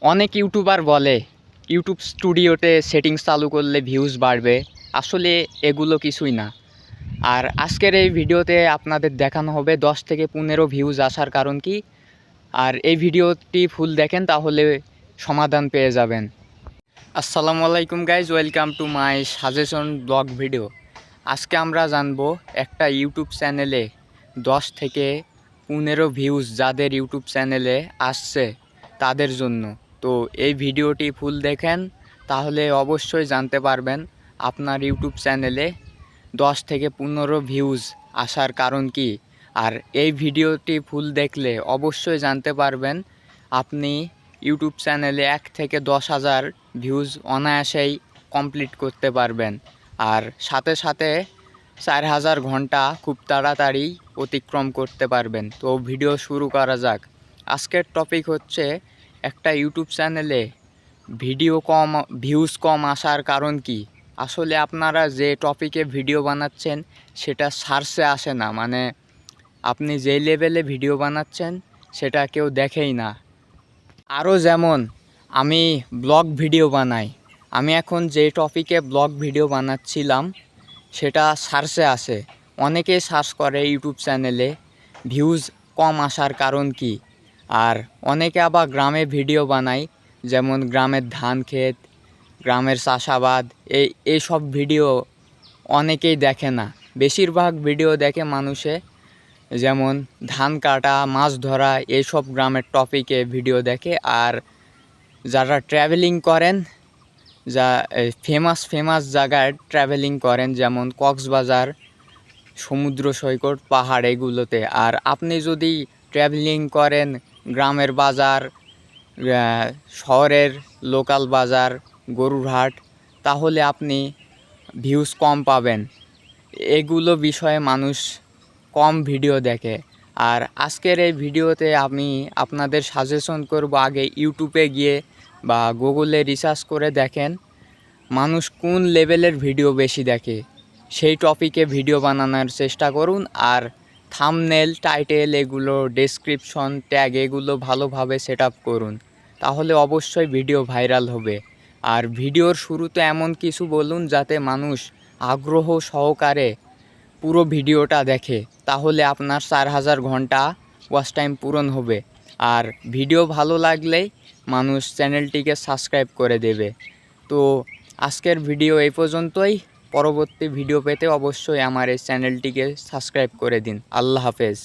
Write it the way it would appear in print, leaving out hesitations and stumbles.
অনেক ইউটিউবার বলে ইউটিউব স্টুডিওতে সেটিংস চালু করলে ভিউজ বাড়বে। আসলে এগুলো কিছুই না। আর আজকের এই ভিডিওতে আপনাদের দেখানো হবে 10 থেকে 15 ভিউজ আসার কারণ কি। আর এই ভিডিওটি ফুল দেখেন তাহলে সমাধান পেয়ে যাবেন। আসসালামু আলাইকুম guys, welcome to my suggestion blog video. আজকে আমরা জানবো একটা ইউটিউব চ্যানেলে 10 থেকে 15 ভিউজ যাদের ইউটিউব চ্যানেলে আসছে তাদের জন্য। তো এই ভিডিওটি ফুল দেখেন তাহলে অবশ্যই জানতে পারবেন আপনার ইউটিউব চ্যানেলে 10 থেকে 15 ভিউজ আসার কারণ কি। আর এই ভিডিওটি ফুল দেখলে অবশ্যই জানতে পারবেন আপনি ইউটিউব চ্যানেলে 1 থেকে 10,000 ভিউজ অনায়াসেই কমপ্লিট করতে পারবেন। আর সাথে সাথে 4,000 ঘন্টা খুব তাড়াতাড়ি অতিক্রম করতে পারবেন। তো ভিডিও শুরু করা যাক। আজকের টপিক হচ্ছে একটা ইউটিউব চ্যানেলে ভিউজ কম আসার কারণ কি। আসলে আপনারা যে টপিকে ভিডিও বানাচ্ছেন সেটা সার্চে আসে না, মানে আপনি যেই লেভেলে ভিডিও বানাচ্ছেন সেটা কেউ দেখেই না। আরও যেমন আমি ব্লগ ভিডিও বানাই, আমি এখন যে টপিকে ব্লগ ভিডিও বানাচ্ছিলাম সেটা সার্চে আসে। অনেকেই সার্চ করে ইউটিউব চ্যানেলে ভিউজ কম আসার কারণ কি। আর অনেকে আবার গ্রামে ভিডিও বানায়, যেমন গ্রামের ধান ক্ষেত, গ্রামের চাষাবাদ, এইসব ভিডিও অনেকেই দেখে না। বেশিরভাগ ভিডিও দেখে মানুষে যেমন ধান কাটা, মাছ ধরা, এইসব গ্রামের টপিকে ভিডিও দেখে। আর যারা ট্রাভেলিং করেন, যা ফেমাস জায়গায় ট্রাভেলিং করেন, যেমন কক্সবাজার, সমুদ্র সৈকত, পাহাড়, এগুলোতে। আর আপনি যদি ট্রাভেলিং করেন গ্রামের বাজার, শহরের লোকাল বাজার, গরুর হাট, তাহলে আপনি ভিউজ কম পাবেন। এগুলো বিষয়ে মানুষ কম ভিডিও দেখে। আর আজকের এই ভিডিওতে আমি আপনাদের সাজেশন করব, আগে ইউটিউবে গিয়ে বা গুগলে রিসার্চ করে দেখেন মানুষ কোন লেভেলের ভিডিও বেশি দেখে, সেই টপিকে ভিডিও বানানোর চেষ্টা করুন। আর থাম্বনেল, টাইটেল, এগুলো ডেসক্রিপশন, ট্যাগ, এগুলো ভালোভাবে সেট আপ করুন, তাহলে অবশ্যই ভিডিও ভাইরাল হবে। আর ভিডিওর শুরুতে এমন কিছু বলুন যাতে মানুষ আগ্রহ সহকারে পুরো ভিডিওটা দেখে, তাহলে আপনার 4,000 ঘন্টা ওয়াচ টাইম পূরণ হবে। আর ভিডিও ভালো লাগলেই মানুষ চ্যানেলটিকে সাবস্ক্রাইব করে দেবে। তো আজকের ভিডিও এই পর্যন্তই। পরবর্তী ভিডিও পেতে অবশ্যই আমার এই চ্যানেলটিকে সাবস্ক্রাইব করে দিন। আল্লাহ হাফেজ।